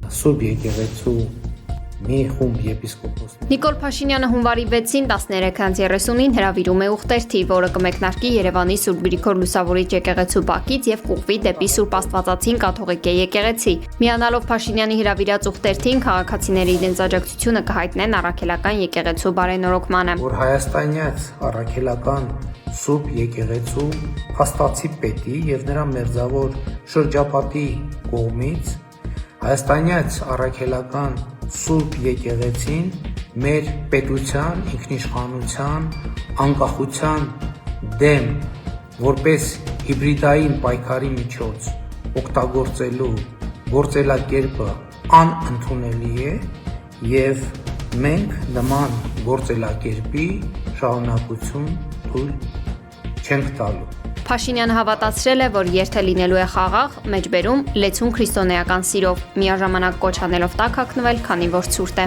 Սուրբ եկեղեցու մի խումբ եպիսկոպոսներ։ Նիկոլ Փաշինյանը հունվարի 6-ին 13:30-ին հրավիրում է ուխտերթի, որը կմեկնարկի Երևանի Սուրբ Գրիգոր Լուսավորիչ եկեղեցու բակից եւ կուղղվի դեպի Սուրբ Աստվածածին կաթողիկե եկեղեցի։ Միանալով Փաշինյանի հրավիրած ուխտերթին քաղաքացիների իրենց աջակցությունը կհայտնեն առաքելական եկեղեցու բարենորոգմանը։ Որ հայաստանյաց առաքելական Սուրբ եկեղեցու փաստացի պետի եւ նրա մերձավոր շրջապատի կողմից հայաստանյաց առաքելական Սուրբ եկեղեցին մեր պետության ինքնիշխանության անկախության դեմ որպես հիբրիդային պայքարի միջոց օգտագործելու գործելակերպը անընդունելի է եւ մենք նման գործելակերպի շարունակություն թույլ չենք տալու։ Փաշինյանը հավատացրել է, որ երթը լինելու է խաղաղ, մեջբերում լեցուն քրիստոնեական սիրով, միաժամանակ կոչ անելով տաք հագնվել, քանի որ ցուրտ է։